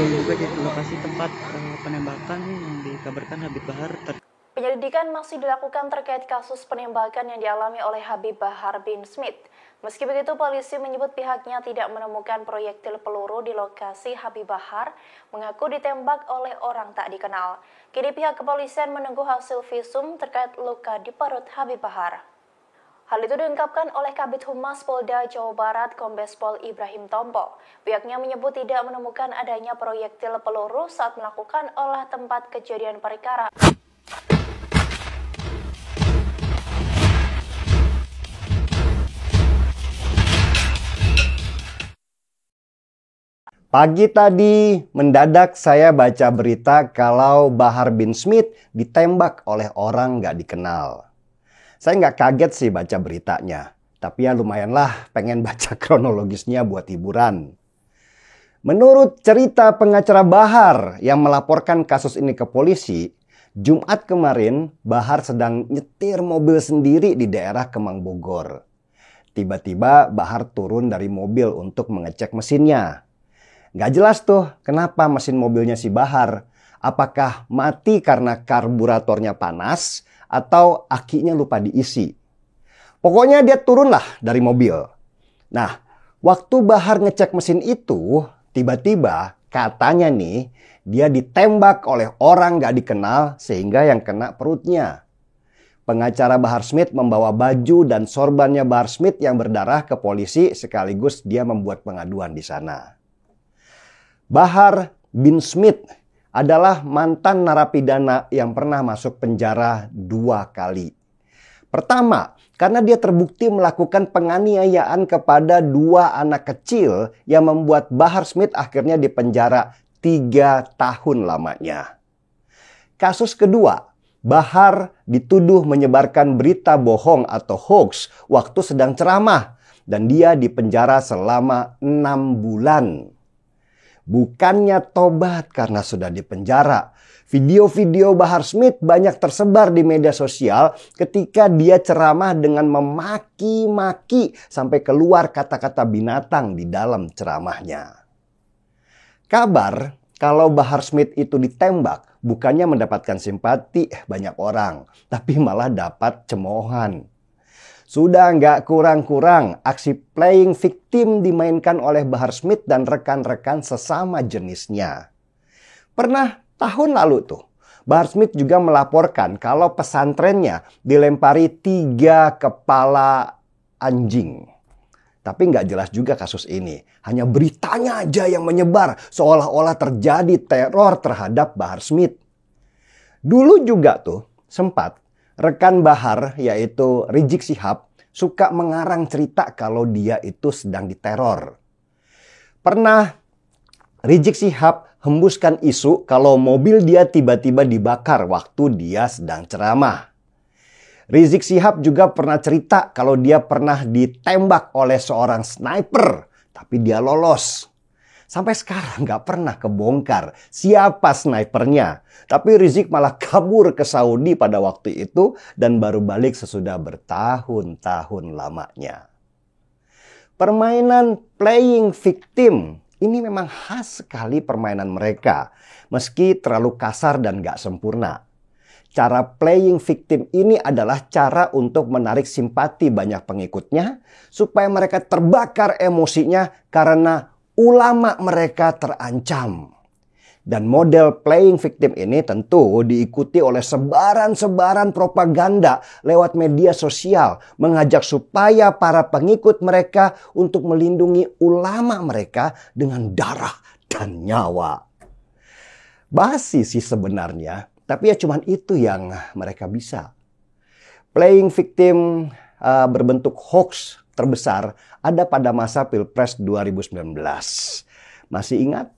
juga di lokasi tempat penembakan yang dikabarkan Habib Bahar. Penyelidikan masih dilakukan terkait kasus penembakan yang dialami oleh Habib Bahar bin Smith. Meski begitu, polisi menyebut pihaknya tidak menemukan proyektil peluru di lokasi Habib Bahar, mengaku ditembak oleh orang tak dikenal. Kini pihak kepolisian menunggu hasil visum terkait luka di perut Habib Bahar. Hal itu diungkapkan oleh Kabid Humas Polda Jawa Barat Kombes Pol Ibrahim Tompo. Pihaknya menyebut tidak menemukan adanya proyektil peluru saat melakukan olah tempat kejadian perkara. Pagi tadi, mendadak saya baca berita kalau Bahar bin Smith ditembak oleh orang nggak dikenal. Saya nggak kaget sih baca beritanya, tapi ya lumayanlah pengen baca kronologisnya buat hiburan. Menurut cerita pengacara Bahar yang melaporkan kasus ini ke polisi, Jumat kemarin Bahar sedang nyetir mobil sendiri di daerah Kemang Bogor. Tiba-tiba Bahar turun dari mobil untuk mengecek mesinnya. Nggak jelas tuh kenapa mesin mobilnya si Bahar. Apakah mati karena karburatornya panas atau akinya lupa diisi. Pokoknya dia turunlah dari mobil. Nah, waktu Bahar ngecek mesin itu, tiba-tiba katanya nih dia ditembak oleh orang nggak dikenal sehingga yang kena perutnya. Pengacara Bahar Smith membawa baju dan sorbannya Bahar Smith yang berdarah ke polisi sekaligus dia membuat pengaduan di sana. Bahar bin Smith adalah mantan narapidana yang pernah masuk penjara 2 kali. Pertama, karena dia terbukti melakukan penganiayaan kepada 2 anak kecil yang membuat Bahar Smith akhirnya dipenjara 3 tahun lamanya. Kasus kedua, Bahar dituduh menyebarkan berita bohong atau hoax waktu sedang ceramah dan dia dipenjara selama 6 bulan. Bukannya tobat karena sudah dipenjara. Video-video Bahar Smith banyak tersebar di media sosial ketika dia ceramah dengan memaki-maki sampai keluar kata-kata binatang di dalam ceramahnya. Kabar kalau Bahar Smith itu ditembak bukannya mendapatkan simpati banyak orang, tapi malah dapat cemoohan. Sudah nggak kurang-kurang, aksi playing victim dimainkan oleh Bahar Smith dan rekan-rekan sesama jenisnya. Pernah tahun lalu tuh, Bahar Smith juga melaporkan kalau pesantrennya dilempari 3 kepala anjing. Tapi nggak jelas juga kasus ini. Hanya beritanya aja yang menyebar seolah-olah terjadi teror terhadap Bahar Smith. Dulu juga tuh sempat rekan Bahar yaitu Rizik Syihab suka mengarang cerita kalau dia itu sedang diteror. Pernah Rizik Syihab hembuskan isu kalau mobil dia tiba-tiba dibakar waktu dia sedang ceramah. Rizik Syihab juga pernah cerita kalau dia pernah ditembak oleh seorang sniper, tapi dia lolos. Sampai sekarang nggak pernah kebongkar siapa snipernya. Tapi Rizik malah kabur ke Saudi pada waktu itu dan baru balik sesudah bertahun-tahun lamanya. Permainan playing victim ini memang khas sekali permainan mereka. Meski terlalu kasar dan nggak sempurna. Cara playing victim ini adalah cara untuk menarik simpati banyak pengikutnya supaya mereka terbakar emosinya karena ulama mereka terancam. Dan model playing victim ini tentu diikuti oleh sebaran-sebaran propaganda lewat media sosial, mengajak supaya para pengikut mereka untuk melindungi ulama mereka dengan darah dan nyawa. Basi sih sebenarnya, tapi ya cuman itu yang mereka bisa. Playing victim berbentuk hoax terbesar ada pada masa Pilpres 2019. Masih ingat?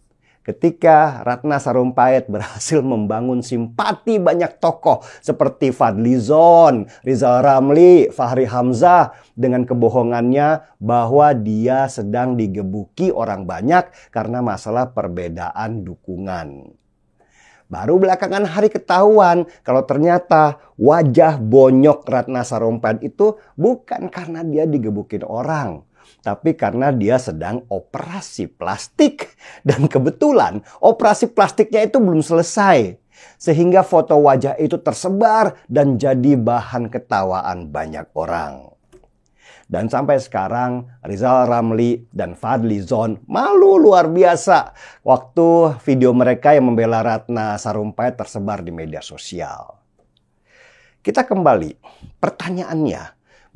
Ketika Ratna Sarumpait berhasil membangun simpati banyak tokoh seperti Fadly Zon, Rizal Ramli, Fahri Hamzah dengan kebohongannya bahwa dia sedang digebuki orang banyak karena masalah perbedaan dukungan. Baru belakangan hari ketahuan kalau ternyata wajah bonyok Ratna Sarumpait itu bukan karena dia digebukin orang. tapi karena dia sedang operasi plastik. Dan kebetulan operasi plastiknya itu belum selesai. Sehingga foto wajah itu tersebar dan jadi bahan ketawaan banyak orang. Dan sampai sekarang Rizal Ramli dan Fadly Zon malu luar biasa waktu video mereka yang membela Ratna Sarumpait tersebar di media sosial. Kita kembali, pertanyaannya,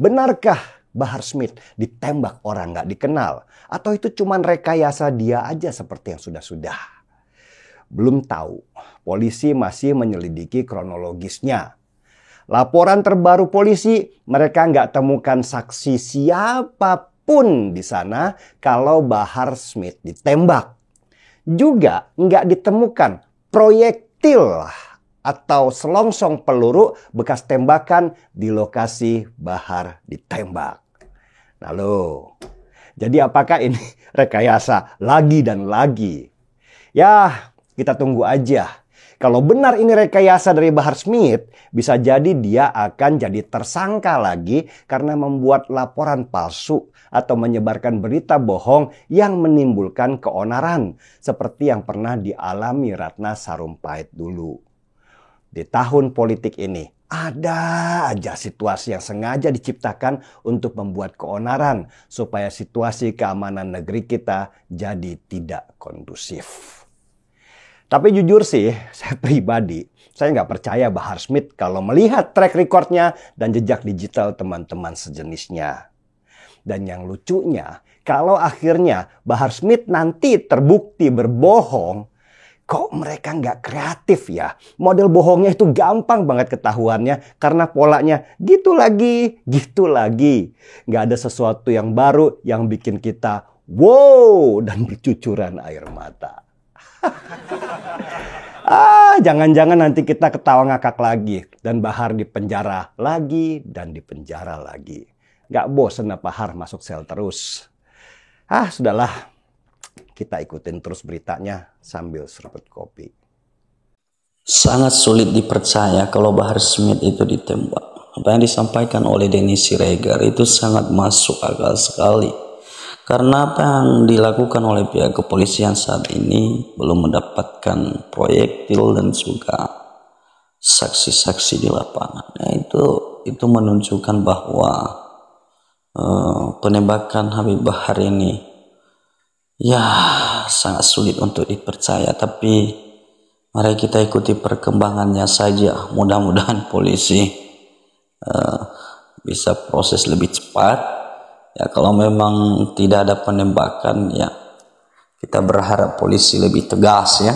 benarkah Bahar Smith ditembak orang nggak dikenal? Atau itu cuma rekayasa dia aja seperti yang sudah-sudah? Belum tahu, polisi masih menyelidiki kronologisnya. Laporan terbaru polisi, mereka nggak temukan saksi siapapun di sana kalau Bahar Smith ditembak. Juga nggak ditemukan proyektil atau selongsong peluru bekas tembakan di lokasi Bahar ditembak. Lalu, jadi apakah ini rekayasa lagi dan lagi? Ya, kita tunggu aja. Kalau benar ini rekayasa dari Bahar Smith, bisa jadi dia akan jadi tersangka lagi karena membuat laporan palsu atau menyebarkan berita bohong yang menimbulkan keonaran seperti yang pernah dialami Ratna Sarumpait dulu. Di tahun politik ini, ada aja situasi yang sengaja diciptakan untuk membuat keonaran supaya situasi keamanan negeri kita jadi tidak kondusif. Tapi jujur sih, saya pribadi, saya nggak percaya Bahar Smith kalau melihat track recordnya dan jejak digital teman-teman sejenisnya. Dan yang lucunya, kalau akhirnya Bahar Smith nanti terbukti berbohong, kok mereka nggak kreatif ya? Model bohongnya itu gampang banget ketahuannya karena polanya gitu lagi, gitu lagi. Nggak ada sesuatu yang baru yang bikin kita wow dan bercucuran air mata. Jangan-jangan nanti kita ketawa ngakak lagi dan Bahar dipenjara lagi dan dipenjara lagi. Gak bosen apa Bahar masuk sel terus. Sudahlah. Kita ikutin terus beritanya sambil seruput kopi. Sangat sulit dipercaya kalau Bahar Smith itu ditembak. Apa yang disampaikan oleh Denny Siregar itu sangat masuk akal sekali. Karena apa yang dilakukan oleh pihak kepolisian saat ini belum mendapatkan proyektil dan juga saksi-saksi di lapangan. Itu menunjukkan bahwa penembakan Habib Bahar ini ya sangat sulit untuk dipercaya. Tapi mari kita ikuti perkembangannya saja. Mudah-mudahan polisi bisa proses lebih cepat. Ya, kalau memang tidak ada penembakan, ya kita berharap polisi lebih tegas ya.